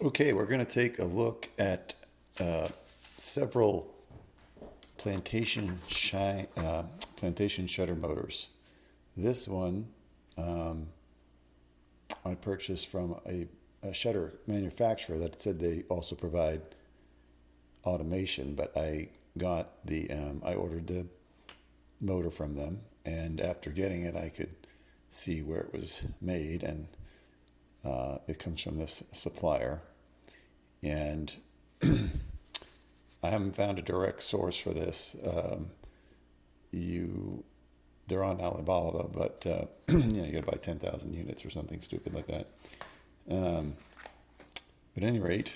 Okay, we're going to take a look at several plantation shutter motors. This one I purchased from a shutter manufacturer that said they also provide automation, but I ordered the motor from them, and after getting it, I could see where it was made, and it comes from this supplier. And I haven't found a direct source for this. They're on Alibaba, but you got to buy 10,000 units or something stupid like that. But at any rate,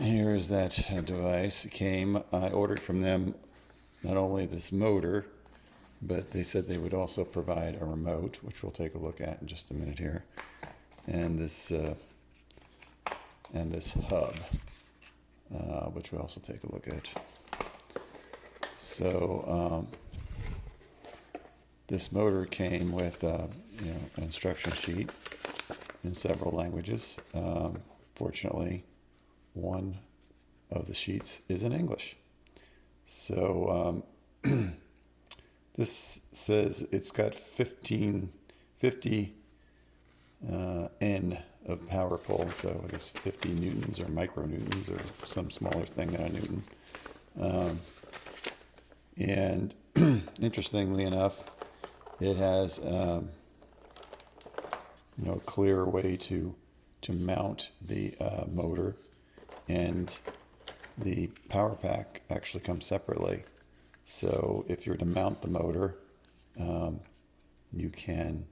here is that device. It came. I ordered from them not only this motor, but they said they would also provide a remote, which we'll take a look at in just a minute here, and this hub, which we'll also take a look at. So this motor came with an instruction sheet in several languages. Fortunately, one of the sheets is in English. So this says it's got 50 N of power pull, so I guess 50 newtons or micronewtons or some smaller thing than a newton. And interestingly enough, it has a clear way to mount the motor, and the power pack actually comes separately. So if you're to mount the motor, you can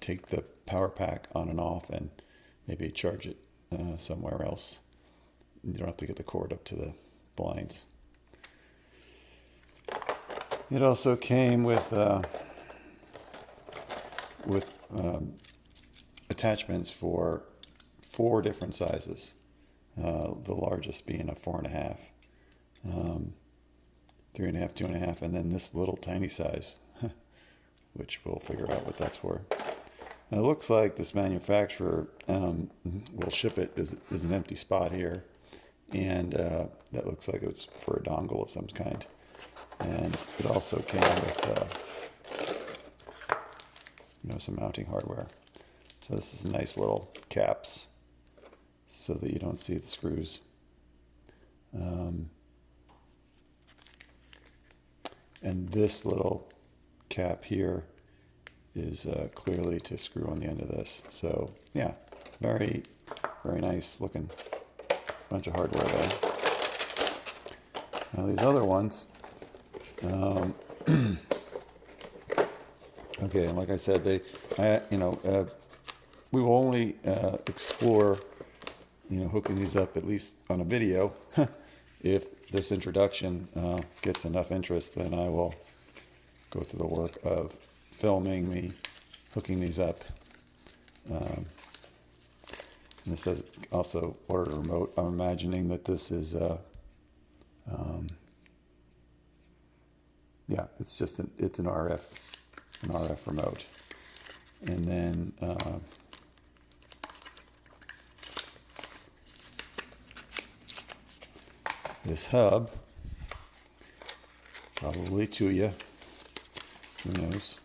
take the power pack on and off and maybe charge it somewhere else. You don't have to get the cord up to the blinds. It also came with attachments for 4 different sizes. The largest being a 4.5, 3.5, 2.5, and then this little tiny size, which we'll figure out what that's for. Now, it looks like this manufacturer will ship it. There's an empty spot here, and that looks like it's for a dongle of some kind. And it also came with some mounting hardware. So this is nice little caps so that you don't see the screws. And this little cap here is clearly to screw on the end of this. So yeah, very, very nice looking bunch of hardware there. Now these other ones, okay, and like I said, we will only explore, hooking these up at least on a video. If this introduction gets enough interest, then I will go through the work of filming me hooking these up. And this says also order remote. I'm imagining that this is it's just an RF remote. And then this hub, probably Tuya, who knows,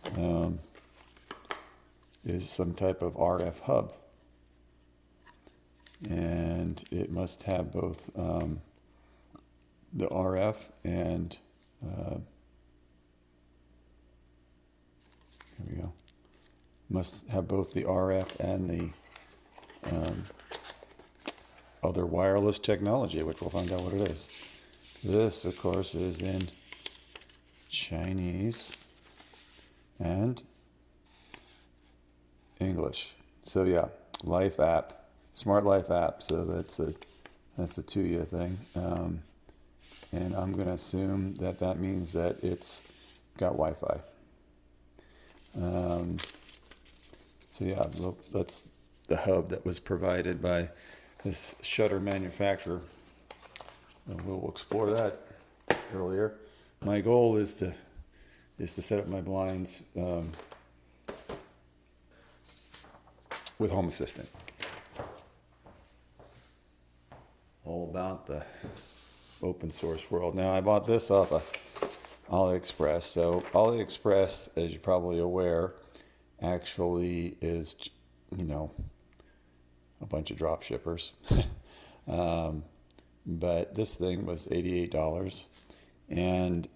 is some type of RF hub. And it must have both the RF and here we go. Must have both the RF and the other wireless technology, which we'll find out what it is. This, of course, is in Chinese and English. So yeah, Life app, Smart Life app. So that's a Tuya thing, and I'm going to assume that means that it's got Wi-Fi. So yeah, that's the hub that was provided by this shutter manufacturer. And we'll explore that earlier. My goal is to set up my blinds with Home Assistant. All about the open source world. Now, I bought this off of Aliexpress. So Aliexpress, as you're probably aware, actually is, a bunch of drop shippers. But this thing was $88, and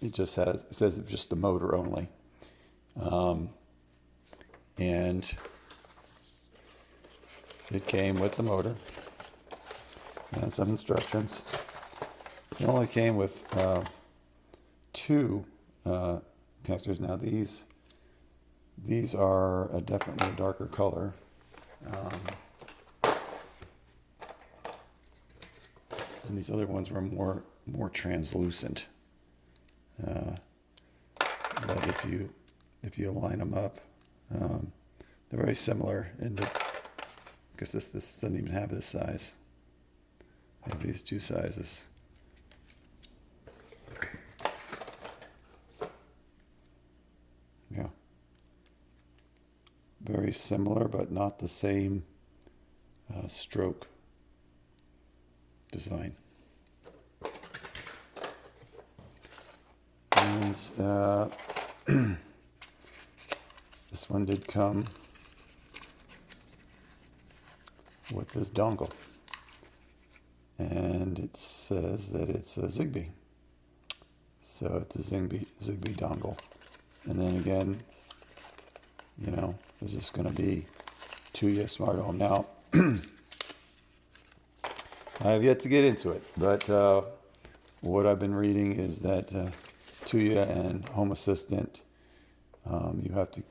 it says it's just the motor only. And it came with the motor and some instructions. It only came with two connectors. Now these are definitely a darker color. And these other ones were more translucent. But if you line them up, they're very similar. Because this doesn't even have this size. I have these two sizes. Yeah. Very similar, but not the same stroke design. And this one did come with this dongle. And it says that it's a Zigbee. So it's a Zigbee dongle. And then again, this is going to be Tuya Smart Home. Now, I have yet to get into it, but what I've been reading is that Tuya and Home Assistant, you have to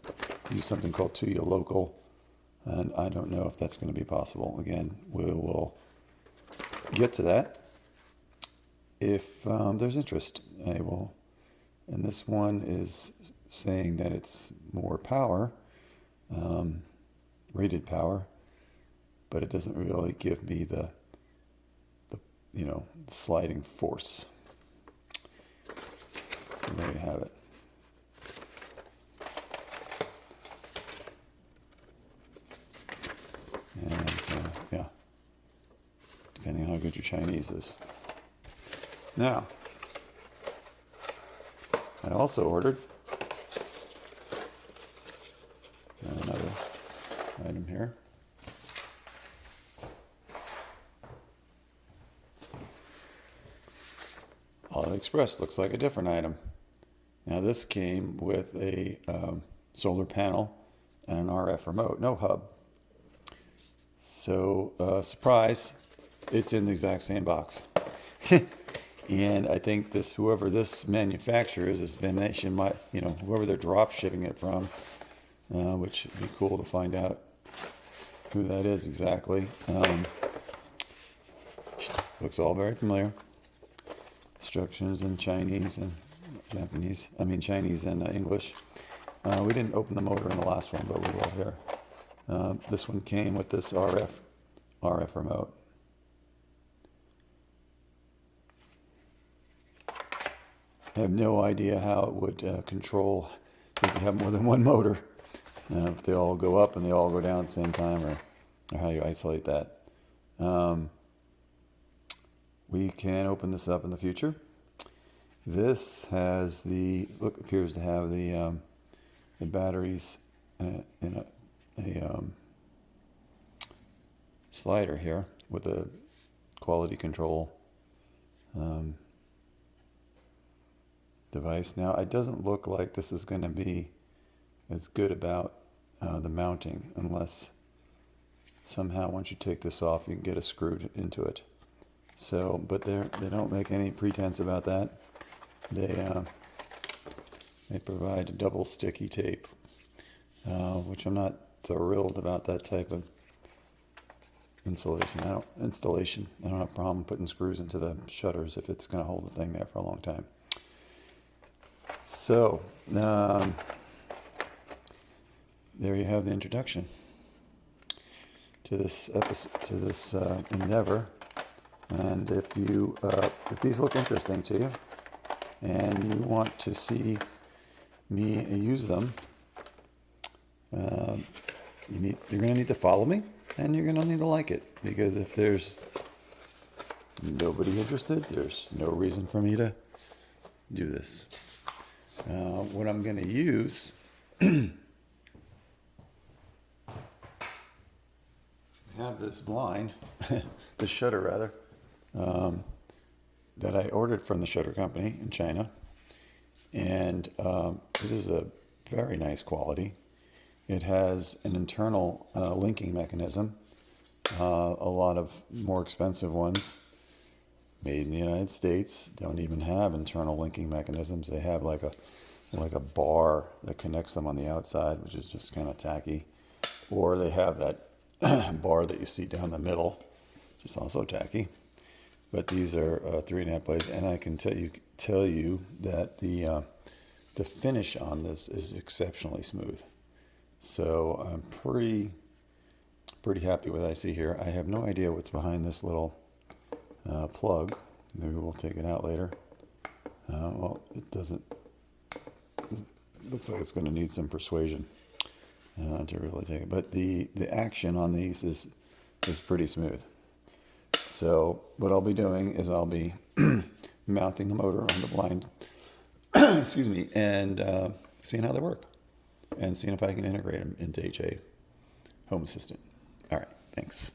use something called Tuya Local, and I don't know if that's going to be possible. Again, we will get to that if there's interest. I will. And this one is saying that it's more power, rated power, but it doesn't really give me the sliding force. So there you have it. And yeah, depending on how good your Chinese is. Now, I also ordered another item here. Aliexpress looks like a different item. Now this came with a solar panel and an RF remote, no hub. So surprise, it's in the exact same box. And I think whoever this manufacturer is, this Plantation, whoever they're drop shipping it from, which would be cool to find out who that is exactly. Looks all very familiar. Instructions in Chinese and Japanese. Chinese and English. We didn't open the motor in the last one, but we will here. This one came with this RF remote. I have no idea how it would control if you have more than one motor. If they all go up and they all go down at the same time, or how you isolate that. We can open this up in the future. This has appears to have the batteries in a slider here with a quality control device. Now, it doesn't look like this is going to be as good about the mounting, unless somehow once you take this off you can get it screwed into it. So, but they don't make any pretense about that. They provide double sticky tape, which I'm not thrilled about that type of installation. I don't have a problem putting screws into the shutters if it's going to hold the thing there for a long time. So, there you have the introduction to this episode, to this endeavor. And if these look interesting to you, and you want to see me use them, you're going to need to follow me, and you're going to need to like it, because if there's nobody interested, there's no reason for me to do this. What I'm going to use, I have this blind, this shutter rather, that I ordered from the shutter company in China, and it is a very nice quality. It has an internal linking mechanism. A lot of more expensive ones made in the United States don't even have internal linking mechanisms. They have like a bar that connects them on the outside, which is just kind of tacky. Or they have that bar that you see down the middle, which is also tacky. But these are 3.5 blades, and I can tell you that the finish on this is exceptionally smooth. So I'm pretty happy with what I see here. I have no idea what's behind this little plug. Maybe we'll take it out later. Well, it doesn't. It looks like it's going to need some persuasion to really take it. But the action on these is pretty smooth. So what I'll be doing is I'll be mounting the motor on the blind, excuse me, and seeing how they work, and seeing if I can integrate them into HA Home Assistant. All right, thanks.